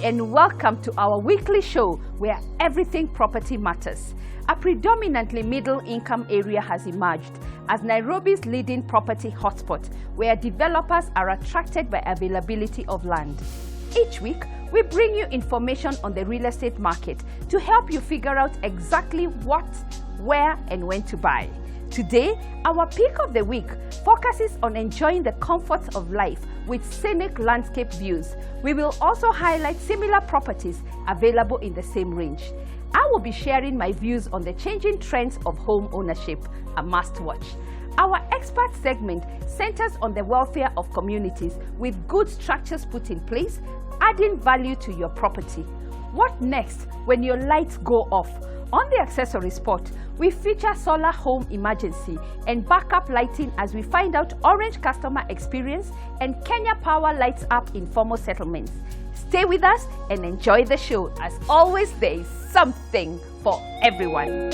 and welcome to our weekly show where everything property matters. A predominantly middle-income area has emerged as Nairobi's leading property hotspot, where developers are attracted by availability of land. Each week, we bring you information on the real estate market to help you figure out exactly what, where, and when to buy. Today, our pick of the week focuses on enjoying the comforts of life with scenic landscape views. We will also highlight similar properties available in the same range. I will be sharing my views on the changing trends of home ownership, a must-watch. Our expert segment centers on the welfare of communities with good structures put in place, adding value to your property. What next when your lights go off? On the accessory spot, we feature solar home emergency and backup lighting as we find out Orange customer experience and Kenya Power lights up informal settlements. Stay with us and enjoy the show. As always, there is something for everyone.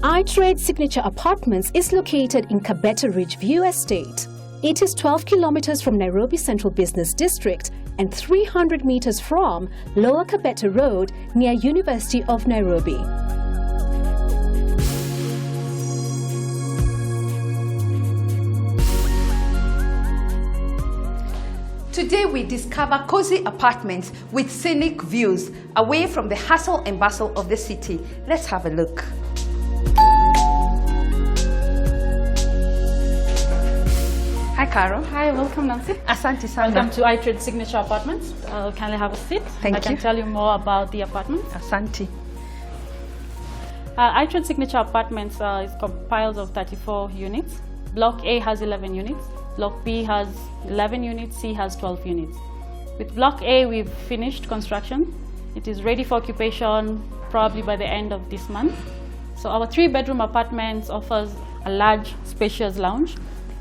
Itrade Signature Apartments is located in Kabete Ridgeview Estate. It is 12 kilometers from Nairobi Central Business District and 300 meters from Lower Kabete Road near University of Nairobi. Today we discover cozy apartments with scenic views away from the hustle and bustle of the city. Let's have a look. Hi, Carol. Hi, welcome, Nancy. Asante sana. Welcome to Itrade Signature Apartments. Kindly have a seat. Thank I can you. tell you more about the apartment. Asante. Itrade Signature Apartments is compiled of 34 units. Block A has 11 units. Block B has 11 units. C has 12 units. With Block A, we've finished construction. It is ready for occupation probably by the end of this month. So our 3-bedroom apartments offers a large, spacious lounge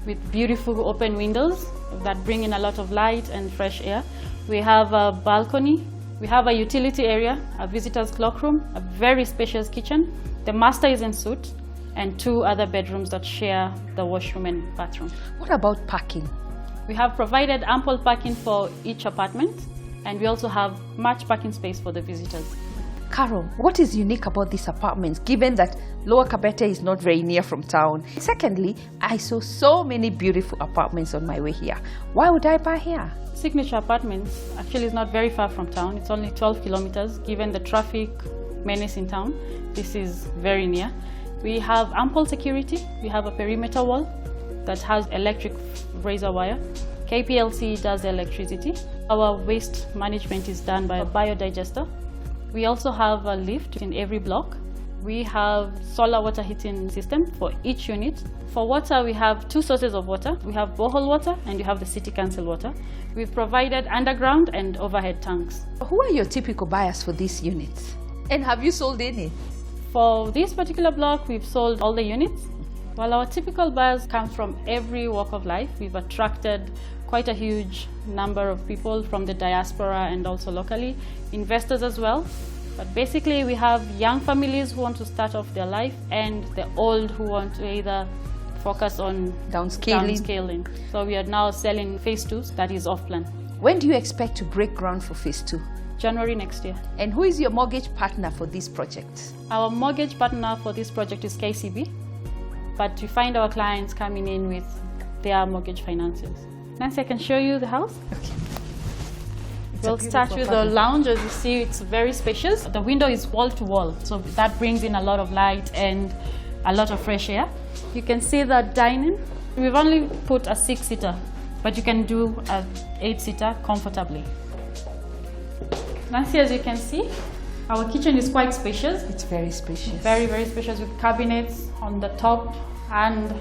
with beautiful open windows that bring in a lot of light and fresh air. We have a balcony, we have a utility area, a visitor's cloakroom, a very spacious kitchen. The master is en suite, and 2 other bedrooms that share the washroom and bathroom. What about parking? We have provided ample parking for each apartment, and we also have much parking space for the visitors. Carol, what is unique about these apartments, given that Lower Kabete is not very near from town? Secondly, I saw so many beautiful apartments on my way here. Why would I buy here? Signature Apartments actually is not very far from town. It's only 12 kilometers. Given the traffic menace in town, this is very near. We have ample security. We have a perimeter wall that has electric razor wire. KPLC does the electricity. Our waste management is done by a biodigester. We also have a lift in every block. We have solar water heating system for each unit. For water, we have 2 sources of water. We have borehole water and you have the city council water. We've provided underground and overhead tanks. Who are your typical buyers for these units? And have you sold any? For this particular block, we've sold all the units. While our typical buyers come from every walk of life, we've attracted quite a huge number of people from the diaspora and also locally, investors as well. But basically we have young families who want to start off their life and the old who want to either focus on downscaling. So we are now selling phase 2, that is off plan. When do you expect to break ground for phase 2? January next year. And who is your mortgage partner for this project? Our mortgage partner for this project is KCB, but we find our clients coming in with their mortgage finances. Nancy, I can show you the house. Okay. We'll start with the lounge. As you see, it's very spacious. The window is wall to wall, so that brings in a lot of light and a lot of fresh air. You can see the dining. We've only put a 6-seater, but you can do a 8-seater comfortably. Nancy, as you can see, our kitchen is quite spacious. It's very spacious. Very, very spacious with cabinets on the top and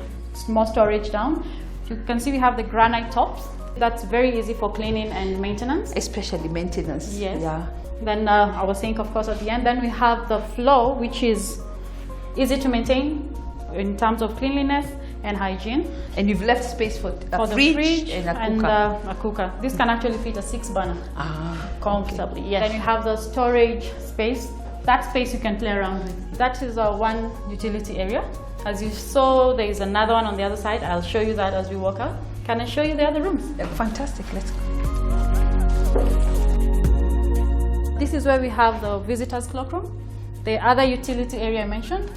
more storage down. You can see we have the granite tops. That's very easy for cleaning and maintenance. Especially maintenance. Yes. Yeah. Then our sink, of course, at the end. Then we have the floor, which is easy to maintain in terms of cleanliness. and hygiene. And you've left space for the fridge and a cooker. This can actually fit a 6-burner comfortably. Okay. Yes. Then you have the storage space. That space you can play around with. That is one utility area. As you saw, there is another one on the other side. I'll show you that as we walk out. Can I show you the other rooms? Fantastic, let's go. This is where we have the visitors cloakroom. The other utility area I mentioned.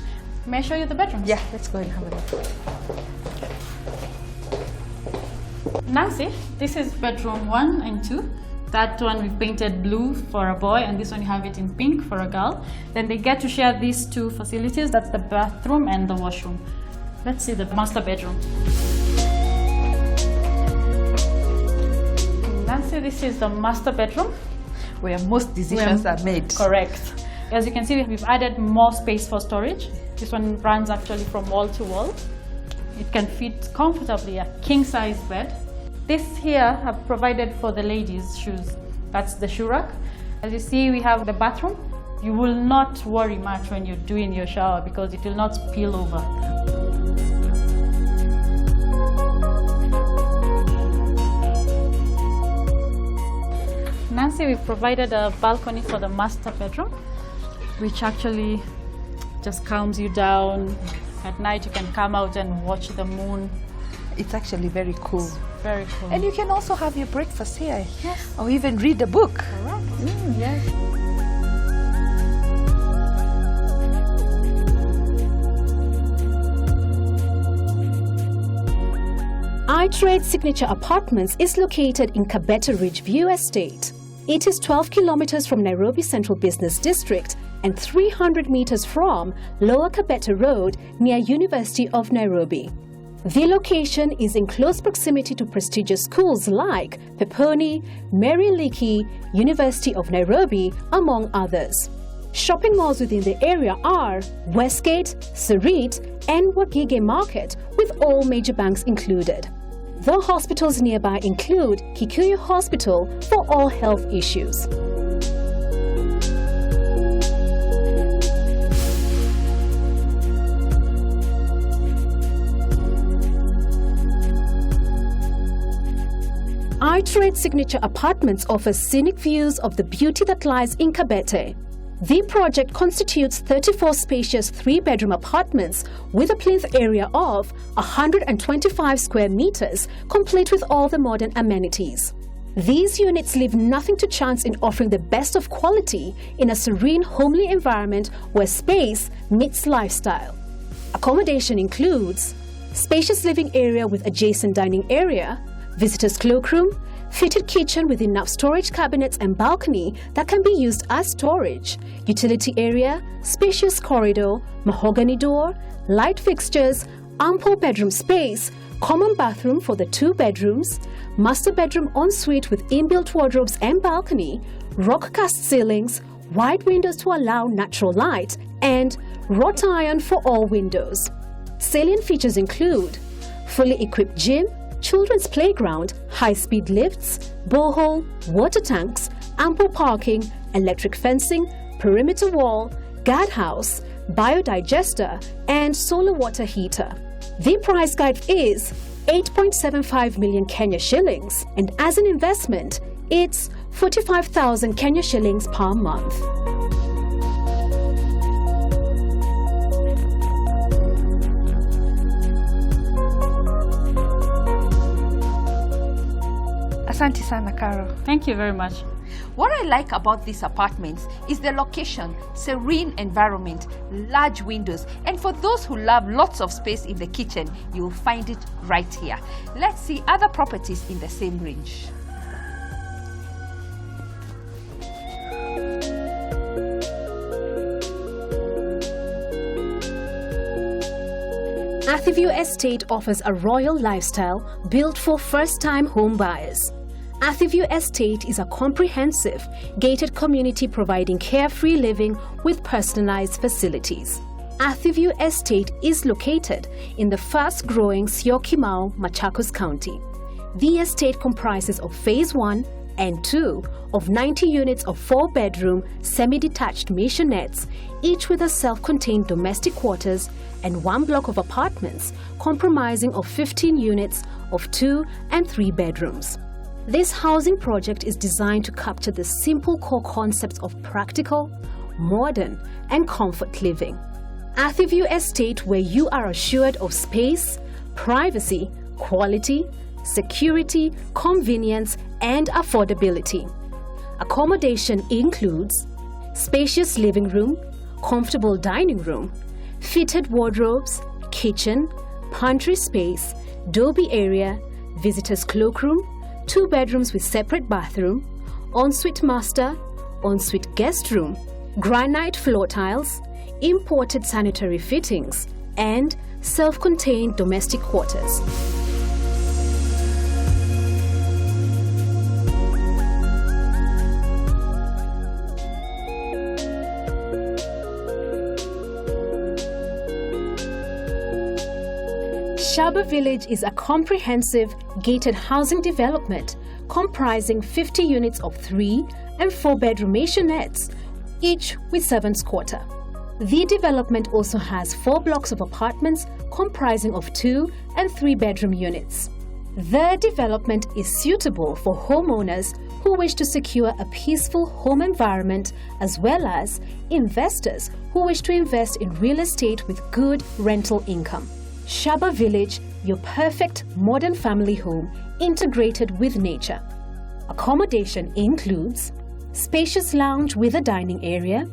May I show you the bedrooms? Yeah, let's go and have a look. Nancy, this is bedroom 1 and 2. That one we painted blue for a boy, and this one you have it in pink for a girl. Then they get to share these 2 facilities. That's the bathroom and the washroom. Let's see the master bedroom. Nancy, this is the master bedroom. Where most decisions are made. Correct. As you can see, we've added more space for storage. This one runs actually from wall to wall. It can fit comfortably a king-size bed. This here I've provided for the ladies' shoes. That's the shoe rack. As you see, we have the bathroom. You will not worry much when you're doing your shower because it will not spill over. Nancy, we've provided a balcony for the master bedroom, which actually just calms you down. At night you can come out and watch the moon. It's actually very cool. It's very cool. And you can also have your breakfast here. Yes. Or even read a book. Correct. Yes. Itrade Signature Apartments is located in Kabete Ridge View Estate. It is 12 kilometers from Nairobi Central Business District and 300 meters from Lower Kabete Road near University of Nairobi. The location is in close proximity to prestigious schools like Peponi, Mary Leakey, University of Nairobi, among others. Shopping malls within the area are Westgate, Sarit, and Wagige Market, with all major banks included. The hospitals nearby include Kikuyu Hospital for all health issues. Itrade Signature Apartments offers scenic views of the beauty that lies in Kabete. The project constitutes 34 spacious 3-bedroom apartments with a plinth area of 125 square meters, complete with all the modern amenities. These units leave nothing to chance in offering the best of quality in a serene, homely environment where space meets lifestyle. Accommodation includes spacious living area with adjacent dining area, visitors' cloakroom, fitted kitchen with enough storage cabinets and balcony that can be used as storage, utility area, spacious corridor, mahogany door, light fixtures, ample bedroom space, common bathroom for the 2 bedrooms, master bedroom ensuite with inbuilt wardrobes and balcony, rock cast ceilings, wide windows to allow natural light, and wrought iron for all windows. Salient features include fully equipped gym, children's playground, high-speed lifts, borehole, water tanks, ample parking, electric fencing, perimeter wall, guardhouse, biodigester, and solar water heater. The price guide is 8.75 million Kenya shillings, and as an investment, it's 45,000 Kenya shillings per month. Asante sana, Carol. Thank you very much. What I like about these apartments is the location, serene environment, large windows, and for those who love lots of space in the kitchen, you will find it right here. Let's see other properties in the same range. Athiview Estate offers a royal lifestyle built for first-time home buyers. Athiview Estate is a comprehensive, gated community providing carefree living with personalized facilities. Athiview Estate is located in the fast-growing Syokimau, Machakos County. The estate comprises of Phase 1, and 2 of 90 units of 4-bedroom semi-detached maisonets, each with a self-contained domestic quarters, and 1 block of apartments comprising of 15 units of 2 and 3 bedrooms. This housing project is designed to capture the simple core concepts of practical, modern, and comfort living. Athiview Estate, where you are assured of space, privacy, quality, security, convenience, and affordability. Accommodation includes spacious living room, comfortable dining room, fitted wardrobes, kitchen, pantry space, doby area, visitors' cloakroom, 2 bedrooms with separate bathroom, ensuite master, ensuite guest room, granite floor tiles, imported sanitary fittings, and self-contained domestic quarters. Shabba Village is a comprehensive, gated housing development comprising 50 units of 3 and 4-bedroom maisonettes, each with servants' quarter. The development also has 4 blocks of apartments comprising of 2 and 3-bedroom units. The development is suitable for homeowners who wish to secure a peaceful home environment, as well as investors who wish to invest in real estate with good rental income. Shabba Village, your perfect modern family home integrated with nature. Accommodation includes spacious lounge with a dining area,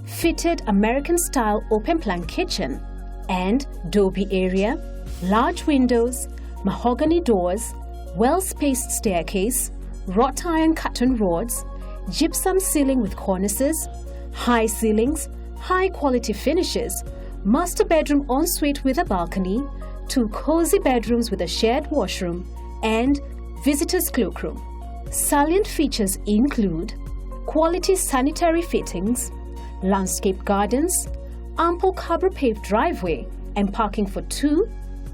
fitted American-style open-plan kitchen and doby area, large windows, mahogany doors, well-spaced staircase, wrought iron curtain rods, gypsum ceiling with cornices, high ceilings, high-quality finishes, master bedroom ensuite with a balcony, 2 cozy bedrooms with a shared washroom, and visitors' cloakroom. Salient features include quality sanitary fittings, landscape gardens, ample cover-paved driveway, and parking for 2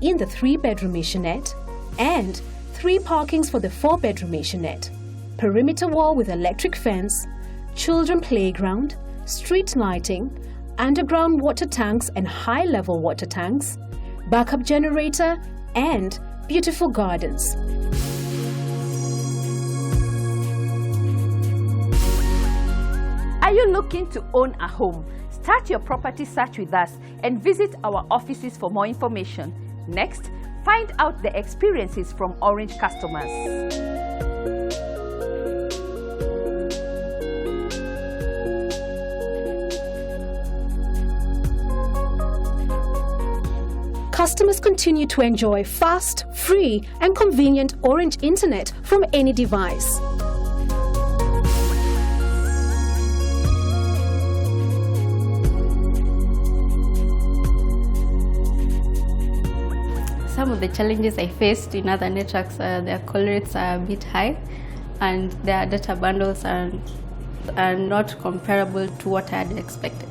in the 3-bedroom maisonette, and 3 parkings for the 4-bedroom maisonette, perimeter wall with electric fence, children playground, street lighting, underground water tanks and high-level water tanks, backup generator, and beautiful gardens. Are you looking to own a home? Start your property search with us and visit our offices for more information. Next, find out the experiences from Orange customers. Customers continue to enjoy fast, free, and convenient Orange Internet from any device. Some of the challenges I faced in other networks, their call rates are a bit high and their data bundles are not comparable to what I had expected.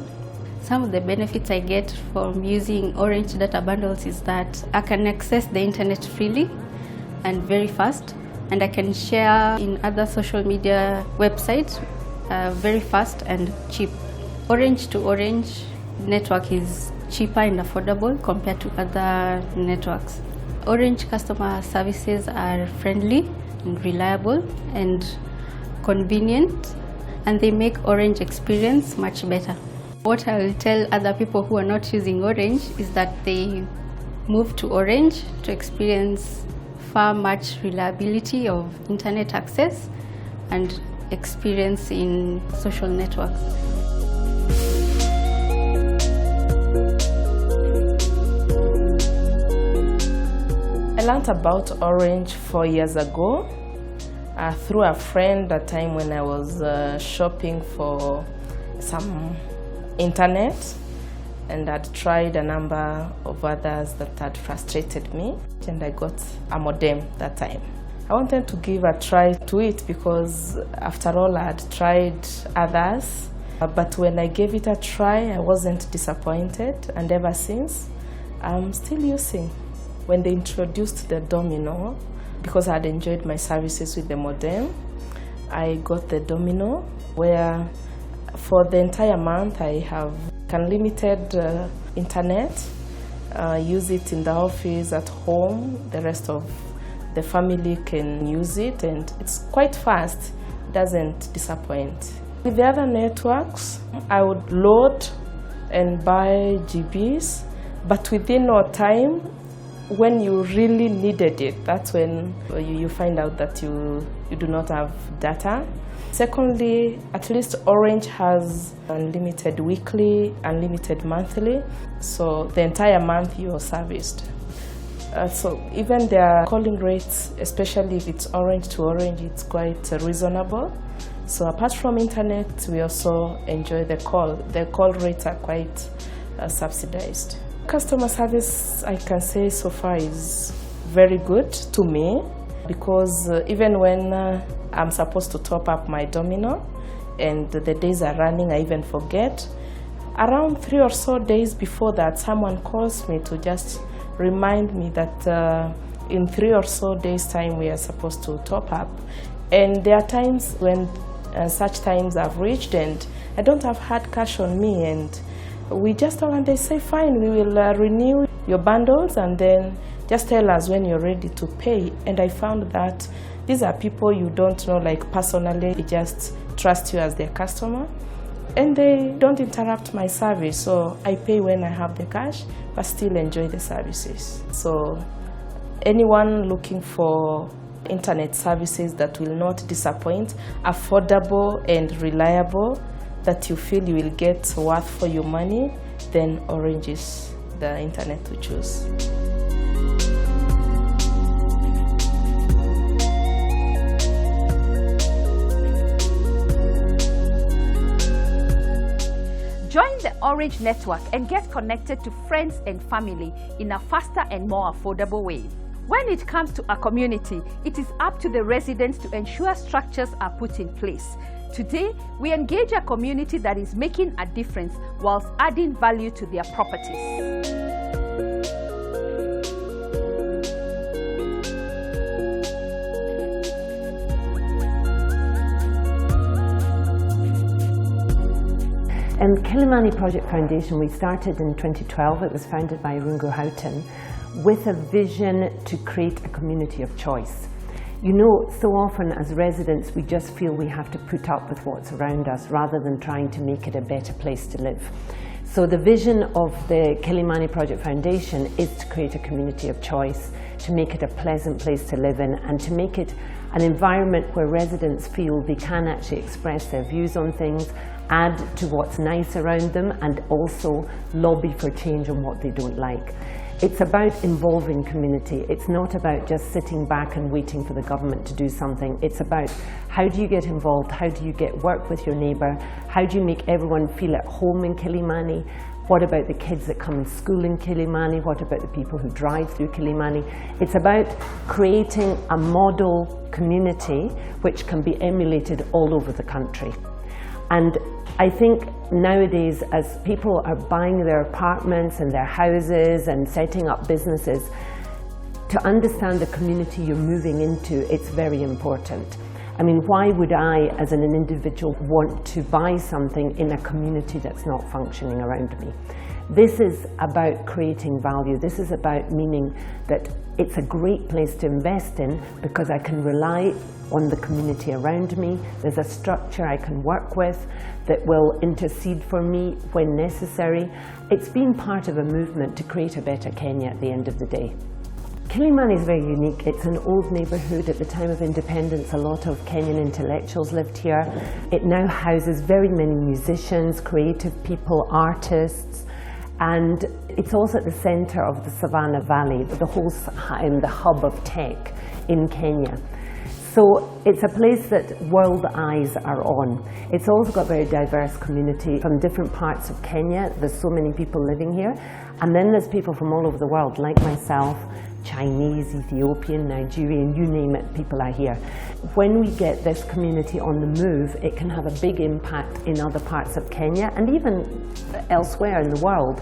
Some of the benefits I get from using Orange data bundles is that I can access the internet freely and very fast, and I can share in other social media websites very fast and cheap. Orange to Orange network is cheaper and affordable compared to other networks. Orange customer services are friendly and reliable and convenient, and they make Orange experience much better. What I will tell other people who are not using Orange is that they move to Orange to experience far much reliability of internet access and experience in social networks. I learned about Orange 4 years ago through a friend at a time when I was shopping for some internet, and I'd tried a number of others that had frustrated me, and I got a modem that time. I wanted to give a try to it because after all I had tried others, but when I gave it a try I wasn't disappointed, and ever since I'm still using. When they introduced the Domino, because I had enjoyed my services with the modem, I got the Domino, where for the entire month I have unlimited internet, use it in the office, at home, the rest of the family can use it, and it's quite fast, doesn't disappoint. With the other networks, I would load and buy GBs, but within no time, when you really needed it, that's when you find out that you do not have data. Secondly, at least Orange has unlimited weekly, unlimited monthly, so the entire month you are serviced. So even their calling rates, especially if it's Orange to Orange, it's quite reasonable. So apart from internet, we also enjoy the call. The call rates are quite subsidized. Customer service, I can say so far, is very good to me, because even when I'm supposed to top up my Domino and the days are running, I even forget. Around 3 or so days before that, someone calls me to just remind me that in 3 or so days' time we are supposed to top up. And there are times when such times have reached and I don't have hard cash on me, and we just talk and they say, fine, we will renew your bundles and then just tell us when you're ready to pay. And I found that these are people you don't know, like personally, they just trust you as their customer. And they don't interrupt my service, so I pay when I have the cash, but still enjoy the services. So anyone looking for internet services that will not disappoint, affordable and reliable, that you feel you will get worth for your money, then Orange is the internet to choose. Join the Orange network and get connected to friends and family in a faster and more affordable way. When it comes to a community, it is up to the residents to ensure structures are put in place. Today, we engage a community that is making a difference whilst adding value to their properties. Kilimani Project Foundation, we started in 2012. It was founded by Rungo Houghton with a vision to create a community of choice. You know, so often as residents, we just feel we have to put up with what's around us rather than trying to make it a better place to live. So the vision of the Kilimani Project Foundation is to create a community of choice, to make it a pleasant place to live in, and to make it an environment where residents feel they can actually express their views on things, add to what's nice around them, and also lobby for change on what they don't like. It's about involving community. It's not about just sitting back and waiting for the government to do something. It's about how do you get involved, how do you work with your neighbour, how do you make everyone feel at home in Kilimani, what about the kids that come in school in Kilimani, what about the people who drive through Kilimani. It's about creating a model community which can be emulated all over the country. And I think nowadays, as people are buying their apartments and their houses and setting up businesses, to understand the community you're moving into, it's very important. I mean, why would I, as an individual, want to buy something in a community that's not functioning around me? This is about creating value. This is about meaning that it's a great place to invest in because I can rely on the community around me. There's a structure I can work with that will intercede for me when necessary. It's been part of a movement to create a better Kenya at the end of the day. Kilimani is very unique. It's an old neighbourhood. At the time of independence, a lot of Kenyan intellectuals lived here. It now houses very many musicians, creative people, artists, and it's also at the centre of the Savannah Valley, the whole the hub of tech in Kenya. So it's a place that world eyes are on. It's also got a very diverse community from different parts of Kenya. There's so many people living here. And then there's people from all over the world, like myself, Chinese, Ethiopian, Nigerian, you name it, people are here. When we get this community on the move, it can have a big impact in other parts of Kenya and even elsewhere in the world.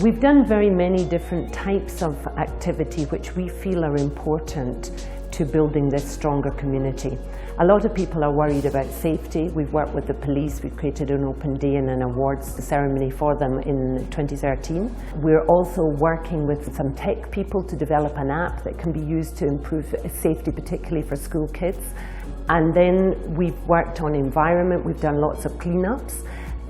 We've done very many different types of activity which we feel are important to building this stronger community. A lot of people are worried about safety. We've worked with the police. We've created an open day and an awards ceremony for them in 2013. We're also working with some tech people to develop an app that can be used to improve safety, particularly for school kids. And then we've worked on environment. We've done lots of cleanups.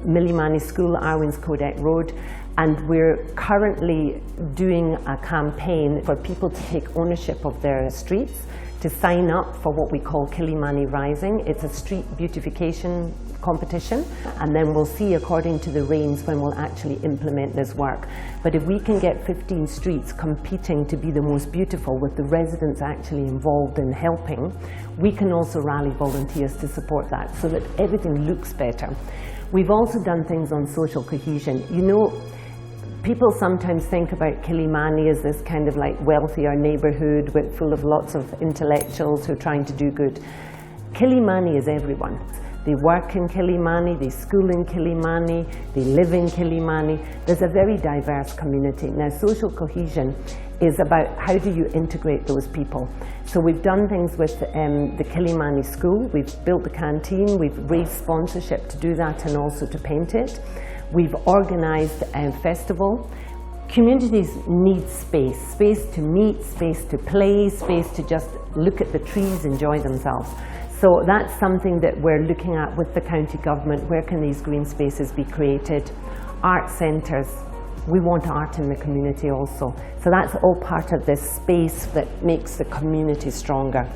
Kilimani School, Arwin's Kodak Road. And we're currently doing a campaign for people to take ownership of their streets, to sign up for what we call Kilimani Rising. It's a street beautification competition, and then we'll see according to the reins when we'll actually implement this work. But if we can get 15 streets competing to be the most beautiful with the residents actually involved in helping, we can also rally volunteers to support that so that everything looks better. We've also done things on social cohesion. You know, people sometimes think about Kilimani as this kind of like wealthier neighborhood full of lots of intellectuals who are trying to do good. Kilimani is everyone. They work in Kilimani, they school in Kilimani, they live in Kilimani. There's a very diverse community. Now, social cohesion is about how do you integrate those people. So we've done things with the Kilimani school. We've built the canteen, we've raised sponsorship to do that and also to paint it. We've organised a festival. Communities need space, space to meet, space to play, space to just look at the trees, enjoy themselves. So that's something that we're looking at with the county government. Where can these green spaces be created? Art centres. We want art in the community also. So that's all part of this space that makes the community stronger.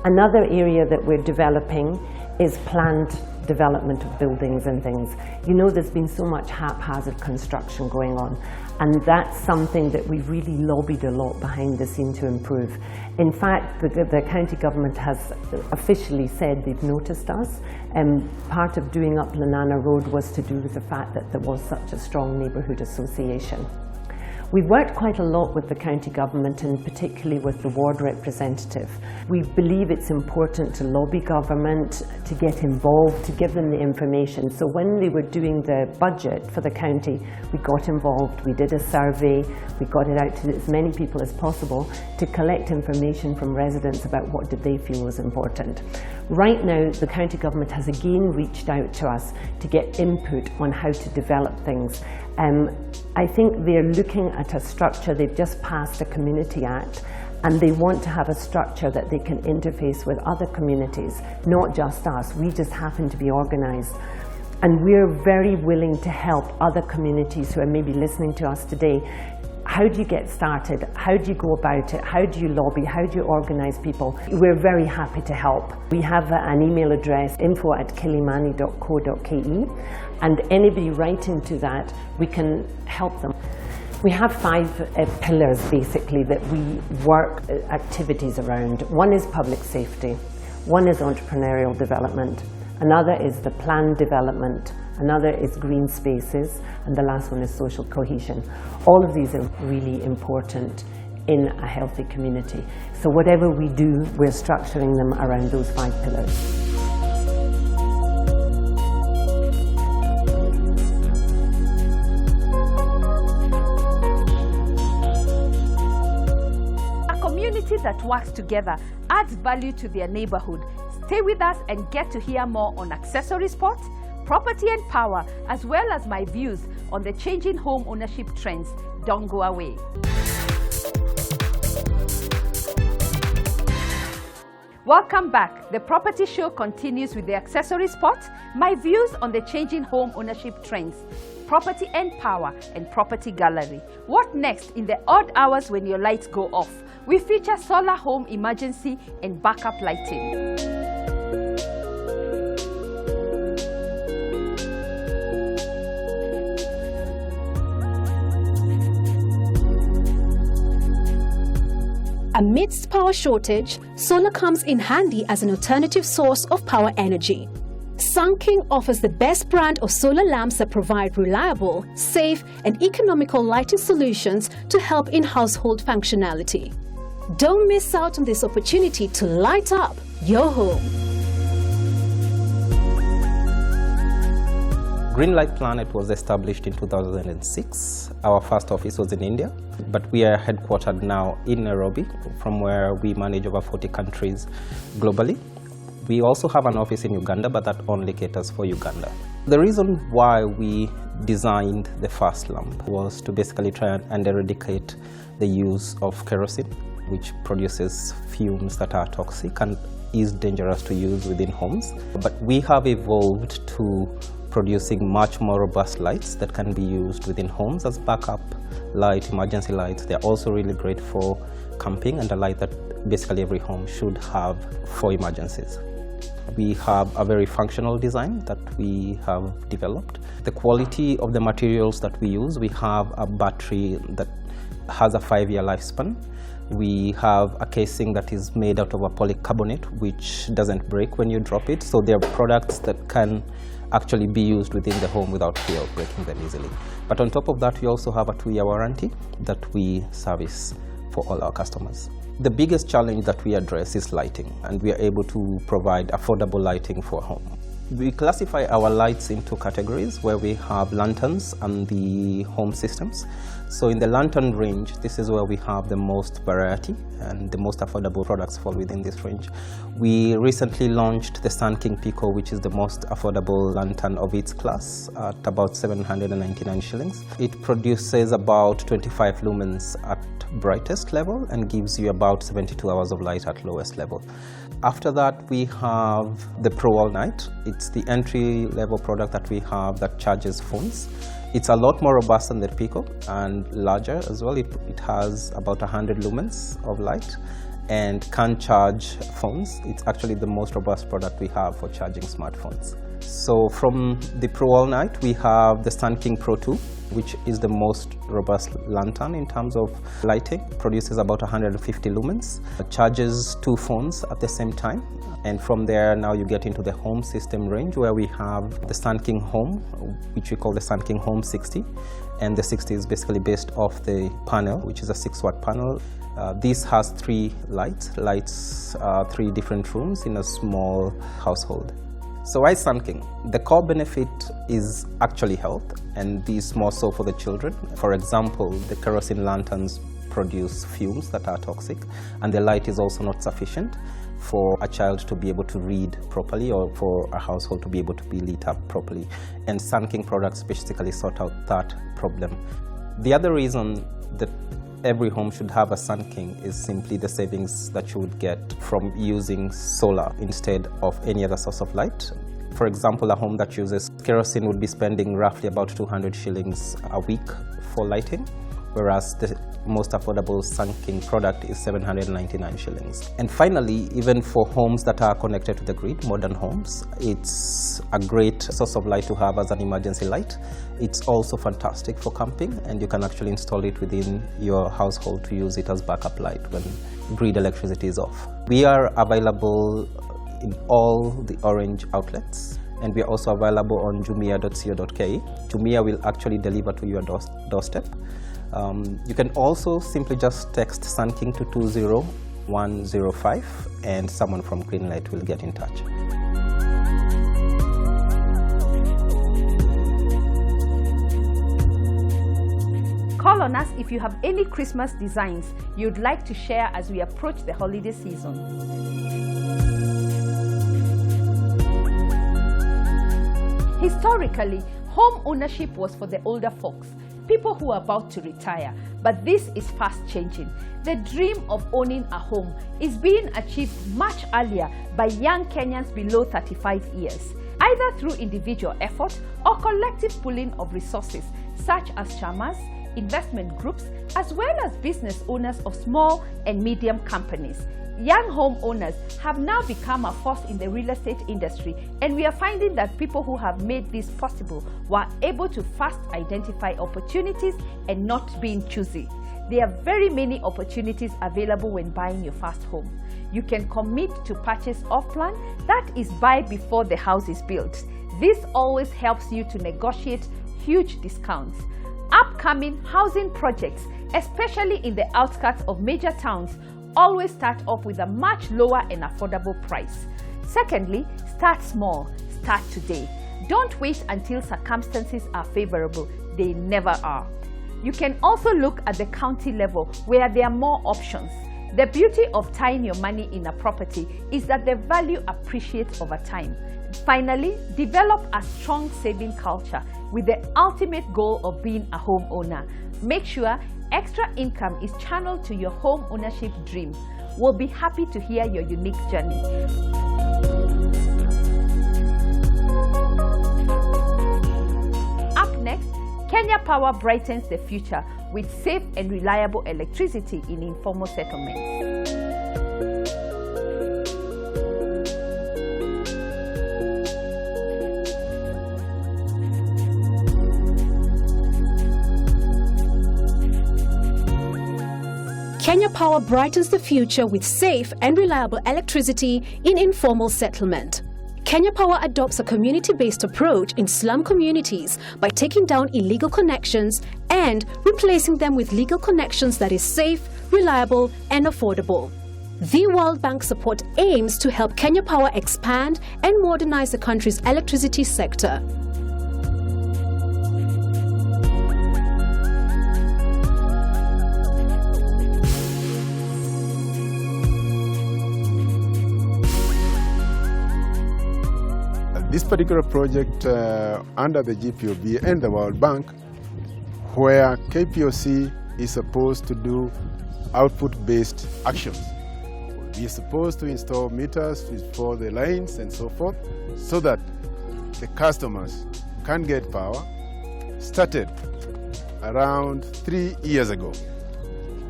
Another area that we're developing is planned development of buildings and things. You know, there's been so much haphazard construction going on, and that's something that we've really lobbied a lot behind the scene to improve. In fact, the county government has officially said they've noticed us, and part of doing up Lenana Road was to do with the fact that there was such a strong neighbourhood association. We've worked quite a lot with the county government, and particularly with the ward representative. We believe it's important to lobby government, to get involved, to give them the information. So when they were doing the budget for the county, we got involved, we did a survey, we got it out to as many people as possible to collect information from residents about what did they feel was important. Right now, the county government has again reached out to us to get input on how to develop things. I think they're looking at a structure. They've just passed a Community Act, and they want to have a structure that they can interface with other communities, not just us. We just happen to be organised. And we're very willing to help other communities who are maybe listening to us today. How do you get started? How do you go about it? How do you lobby? How do you organise people? We're very happy to help. We have an email address, info@kilimani.co.ke, and anybody writing to that, we can help them. We have 5 pillars basically that we work activities around. One is public safety, one is entrepreneurial development, another is the planned development, another is green spaces, and the last one is social cohesion. All of these are really important in a healthy community. So whatever we do, we're structuring them around those 5 pillars. That works together adds value to their neighborhood. Stay with us and get to hear more on accessory spot, property and power, as well as my views on the changing home ownership trends. Don't go away. Welcome back. The property show continues with the accessory spot, my views on the changing home ownership trends, property and power, and property gallery. What next in the odd hours when your lights go off? We feature solar home emergency and backup lighting. Amidst power shortage, solar comes in handy as an alternative source of power energy. Sunking offers the best brand of solar lamps that provide reliable, safe, and economical lighting solutions to help in household functionality. Don't miss out on this opportunity to light up your home. Greenlight Planet was established in 2006. Our first office was in India, but we are headquartered now in Nairobi, from where we manage over 40 countries globally. We also have an office in Uganda, but that only caters for Uganda. The reason why we designed the first lamp was to basically try and eradicate the use of kerosene, which produces fumes that are toxic and is dangerous to use within homes. But we have evolved to producing much more robust lights that can be used within homes as backup light, emergency lights. They're also really great for camping and a light that basically every home should have for emergencies. We have a very functional design that we have developed. The quality of the materials that we use, we have a battery that has a 5-year lifespan. We have a casing that is made out of a polycarbonate, which doesn't break when you drop it. So they're products that can actually be used within the home without fear of breaking them easily. But on top of that, we also have a 2-year warranty that we service for all our customers. The biggest challenge that we address is lighting, and we are able to provide affordable lighting for home. We classify our lights into categories where we have lanterns and the home systems. So in the lantern range, this is where we have the most variety and the most affordable products fall within this range. We recently launched the Sun King Pico, which is the most affordable lantern of its class at about 799 shillings. It produces about 25 lumens at brightest level and gives you about 72 hours of light at lowest level. After that, we have the Pro All Night. It's the entry-level product that we have that charges phones. It's a lot more robust than the Pico and larger as well. It has about 100 lumens of light and can charge phones. It's actually the most robust product we have for charging smartphones. So from the Pro All Night, we have the Sun King Pro 2, which is the most robust lantern in terms of lighting. Produces about 150 lumens, charges 2 phones at the same time. And from there, now you get into the home system range, where we have the Sun King Home, which we call the Sun King Home 60. And the 60 is basically based off the panel, which is a 6-watt panel. This has 3 lights 3 different rooms in a small household. So why Sun King? The core benefit is actually health, and this more so for the children. For example, the kerosene lanterns produce fumes that are toxic, and the light is also not sufficient for a child to be able to read properly or for a household to be able to be lit up properly. And Sun King products basically sort out that problem. The other reason that every home should have a Sun King is simply the savings that you would get from using solar instead of any other source of light. For example, a home that uses kerosene would be spending roughly about 200 shillings a week for lighting, whereas the most affordable Sun King product is 799 shillings. And finally, even for homes that are connected to the grid, modern homes, it's a great source of light to have as an emergency light. It's also fantastic for camping, and you can actually install it within your household to use it as backup light when grid electricity is off. We are available in all the Orange outlets, and we are also available on jumia.co.ke. Jumia will actually deliver to your doorstep. You can also simply just text Sun King to 20105 and someone from Greenlight will get in touch. Call on us if you have any Christmas designs you'd like to share as we approach the holiday season. Historically, home ownership was for the older folks, people who are about to retire, but this is fast changing. The dream of owning a home is being achieved much earlier by young Kenyans below 35 years, either through individual effort or collective pooling of resources, such as chamas, investment groups, as well as business owners of small and medium companies. Young homeowners have now become a force in the real estate industry, and we are finding that people who have made this possible were able to fast identify opportunities and not being choosy. There are very many opportunities available when buying your first home. You can commit to purchase off-plan, that is buy before the house is built. This always helps you to negotiate huge discounts. Upcoming housing projects, especially in the outskirts of major towns, always start off with a much lower and affordable price. Secondly, start small, start today. Don't wait until circumstances are favorable. They never are. You can also look at the county level where there are more options. The beauty of tying your money in a property is that the value appreciates over time. Finally, develop a strong saving culture with the ultimate goal of being a homeowner. Make sure extra income is channeled to your home ownership dream. We'll be happy to hear your unique journey. Up next, Kenya Power brightens the future with safe and reliable electricity in informal settlements. Kenya Power brightens the future with safe and reliable electricity in informal settlement. Kenya Power adopts a community-based approach in slum communities by taking down illegal connections and replacing them with legal connections that is safe, reliable, and affordable. The World Bank support aims to help Kenya Power expand and modernize the country's electricity sector. This particular project under the GPOB and the World Bank, where KPOC is supposed to do output-based actions. We are supposed to install meters for the lines and so forth, so that the customers can get power, started around 3 years ago,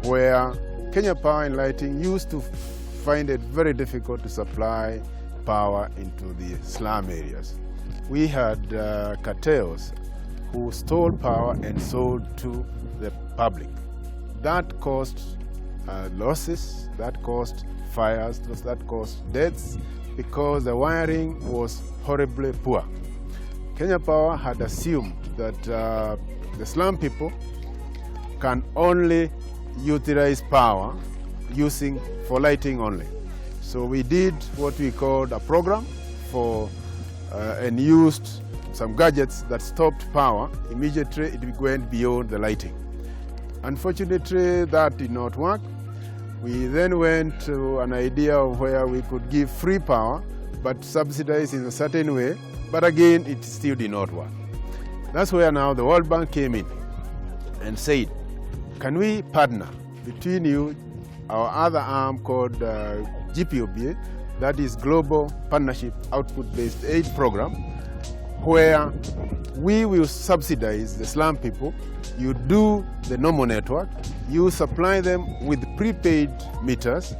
where Kenya Power and Lighting used to find it very difficult to supply power into the slum areas. We had cartels who stole power and sold to the public. That caused losses, that caused fires, that caused deaths, because the wiring was horribly poor. Kenya Power had assumed that the slum people can only utilize power for lighting only. So we did what we called a program and used some gadgets that stopped power. Immediately it went beyond the lighting. Unfortunately, that did not work. We then went to an idea of where we could give free power, but subsidize in a certain way. But again, it still did not work. That's where now the World Bank came in and said, can we partner between you, our other arm called GPOBA, that is Global Partnership Output-Based Aid Program, where we will subsidize the slum people. You do the normal network, you supply them with prepaid meters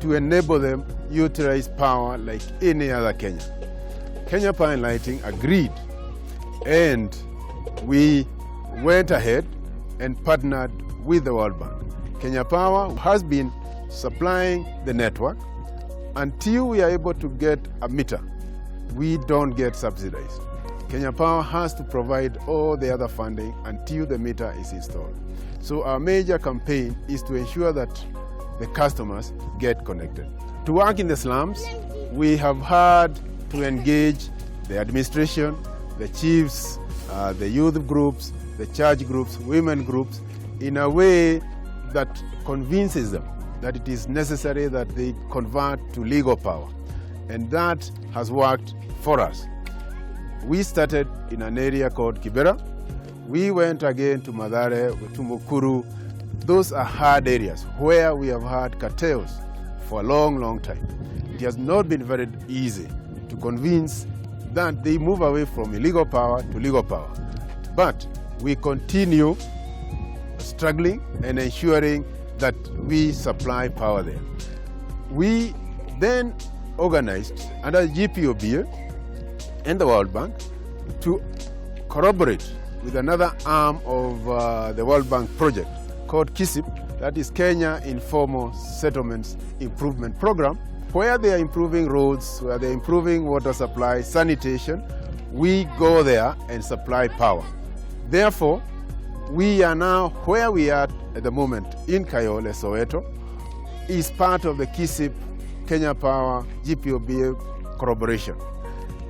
to enable them utilize power like any other Kenyan. Kenya Power and Lighting agreed, and we went ahead and partnered with the World Bank. Kenya Power has been supplying the network. Until we are able to get a meter, we don't get subsidized. Kenya Power has to provide all the other funding until the meter is installed. So our major campaign is to ensure that the customers get connected. To work in the slums, we have had to engage the administration, the chiefs, the youth groups, the church groups, women groups, in a way that convinces them that it is necessary that they convert to legal power. And that has worked for us. We started in an area called Kibera. We went again to Mathare, to Mukuru. Those are hard areas where we have had cartels for a long, long time. It has not been very easy to convince that they move away from illegal power to legal power. But we continue struggling and ensuring that we supply power there. We then organized under GPOB and the World Bank to corroborate with another arm of the World Bank project called KISIP, that is Kenya Informal Settlements Improvement Program, where they are improving roads, where they are improving water supply, sanitation. We go there and supply power. Therefore, we are now where we are at the moment in Kayole, Soweto, is part of the KISIP Kenya Power GPOB corroboration.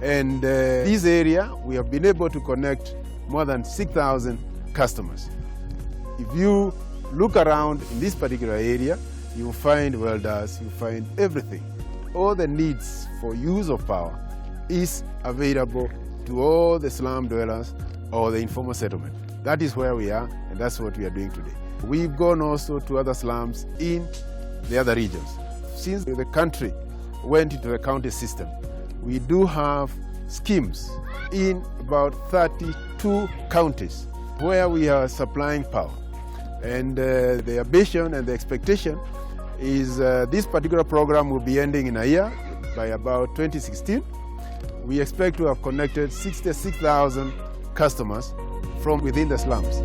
And this area, we have been able to connect more than 6,000 customers. If you look around in this particular area, you will find welders, you find everything. All the needs for use of power is available to all the slum dwellers or the informal settlement. That is where we are, and that's what we are doing today. We've gone also to other slums in the other regions. Since the country went into the county system, we do have schemes in about 32 counties where we are supplying power. And the ambition and the expectation is this particular program will be ending in a year, by about 2016. We expect to have connected 66,000 customers from within the slums.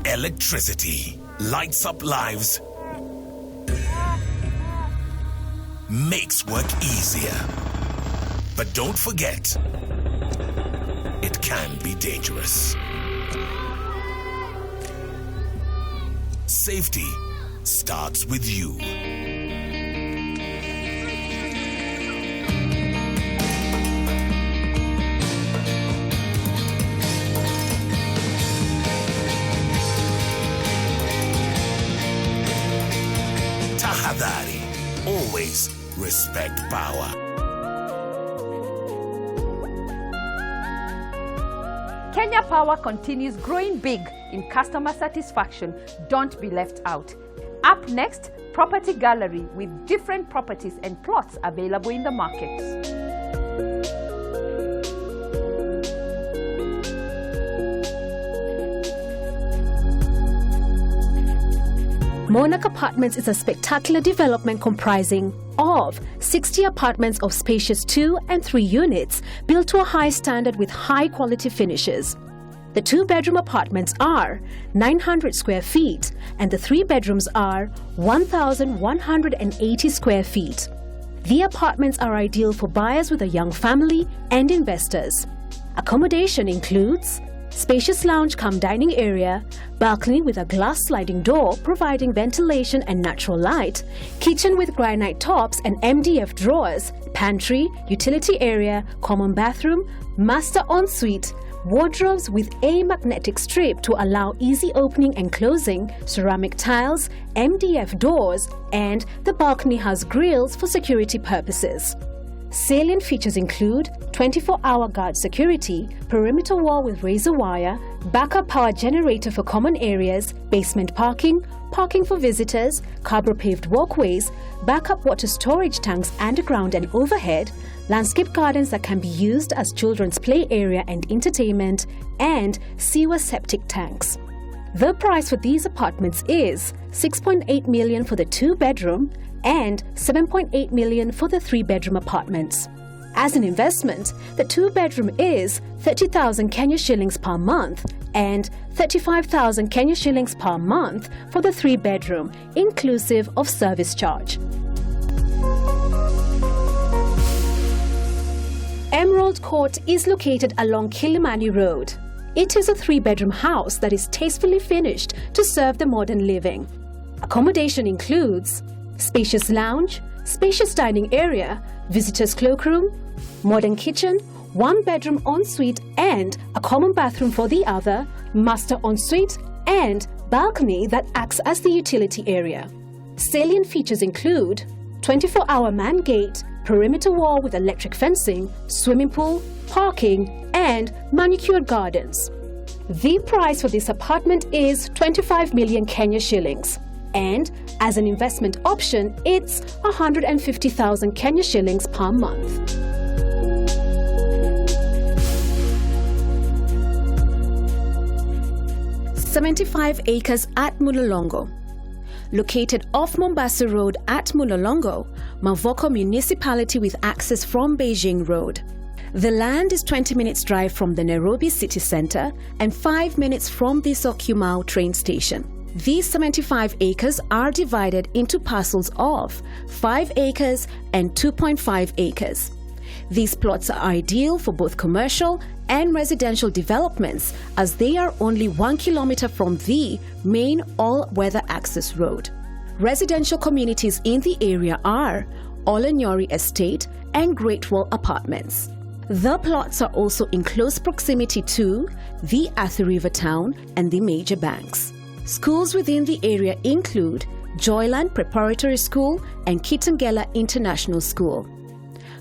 Electricity lights up lives, makes work easier. But don't forget, it can be dangerous. Safety starts with you. Tahadhari, always respect power. Kenya Power continues growing big in customer satisfaction. Don't be left out. Up next, Property Gallery with different properties and plots available in the market. Monarch Apartments is a spectacular development comprising of 60 apartments of spacious 2 and 3 units built to a high standard with high quality finishes. The 2-bedroom apartments are 900 square feet and the 3 bedrooms are 1,180 square feet. The apartments are ideal for buyers with a young family and investors. Accommodation includes spacious lounge cum dining area, balcony with a glass sliding door providing ventilation and natural light, kitchen with granite tops and MDF drawers, pantry, utility area, common bathroom, master ensuite, wardrobes with a magnetic strip to allow easy opening and closing, ceramic tiles, MDF doors, and the balcony has grills for security purposes. Salient features include 24-hour guard security, perimeter wall with razor wire, backup power generator for common areas, basement parking, parking for visitors, cobble-paved walkways, backup water storage tanks underground and overhead, landscape gardens that can be used as children's play area and entertainment, and sewer septic tanks. The price for these apartments is $6.8 million for the 2-bedroom and $7.8 million for the 3-bedroom apartments. As an investment, the 2-bedroom is 30,000 Kenya shillings per month and 35,000 Kenya shillings per month for the 3-bedroom, inclusive of service charge. Emerald Court is located along Kilimani Road. It is a 3-bedroom house that is tastefully finished to serve the modern living. Accommodation includes spacious lounge, spacious dining area, visitor's cloakroom, modern kitchen, 1-bedroom ensuite and a common bathroom for the other, master ensuite, and balcony that acts as the utility area. Salient features include 24-hour man gate, perimeter wall with electric fencing, swimming pool, parking, and manicured gardens. The price for this apartment is 25 million Kenya shillings. And as an investment option, it's 150,000 Kenya shillings per month. "75 acres at Mulolongo. Located off Mombasa Road at Mulolongo, Mavoko Municipality with access from Beijing Road. The land is 20 minutes drive from the Nairobi city centre and 5 minutes from the Syokimau train station. These 75 acres are divided into parcels of 5 acres and 2.5 acres. These plots are ideal for both commercial and residential developments as they are only 1 kilometer from the main all-weather access road. Residential communities in the area are Olenyori Estate and Great Wall Apartments. The plots are also in close proximity to the Athi River town and the major banks. Schools within the area include Joyland Preparatory School and Kitengela International School.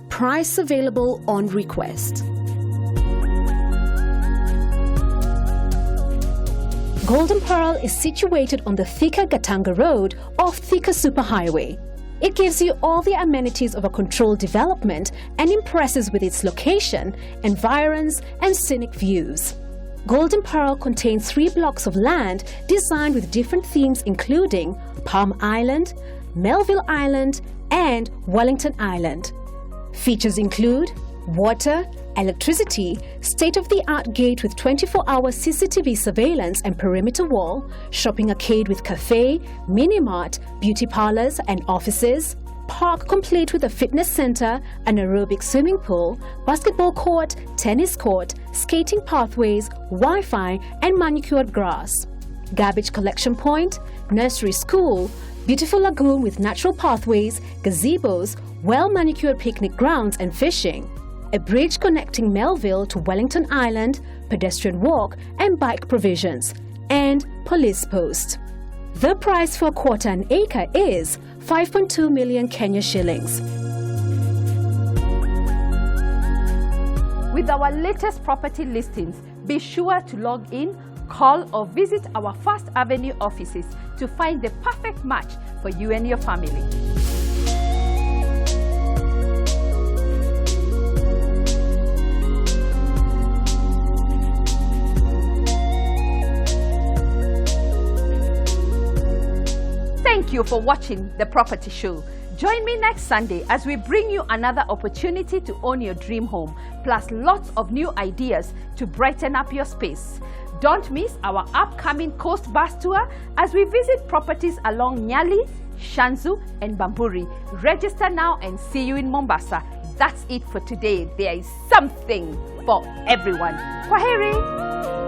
Price available on request. Golden Pearl is situated on the Thika Gatanga Road off Thika Superhighway. It gives you all the amenities of a controlled development and impresses with its location, environs, and scenic views. Golden Pearl contains 3 blocks of land designed with different themes including Palm Island, Melville Island, and Wellington Island. Features include water, electricity, state-of-the-art gate with 24-hour CCTV surveillance and perimeter wall, shopping arcade with cafe, mini-mart, beauty parlors and offices, park complete with a fitness center, an aerobic swimming pool, basketball court, tennis court, skating pathways, Wi-Fi and manicured grass. Garbage collection point, nursery school, beautiful lagoon with natural pathways, gazebos, well-manicured picnic grounds and fishing. A bridge connecting Melville to Wellington Island, pedestrian walk and bike provisions, and police post. The price for a quarter an acre is 5.2 million Kenya shillings. With our latest property listings, be sure to log in, call or visit our First Avenue offices to find the perfect match for you and your family. Thank you for watching The Property Show. Join me next Sunday as we bring you another opportunity to own your dream home, plus lots of new ideas to brighten up your space. Don't miss our upcoming Coast Bus Tour as we visit properties along Nyali, Shanzu and Bamburi. Register now and see you in Mombasa. That's it for today. There is something for everyone. Kwaheri!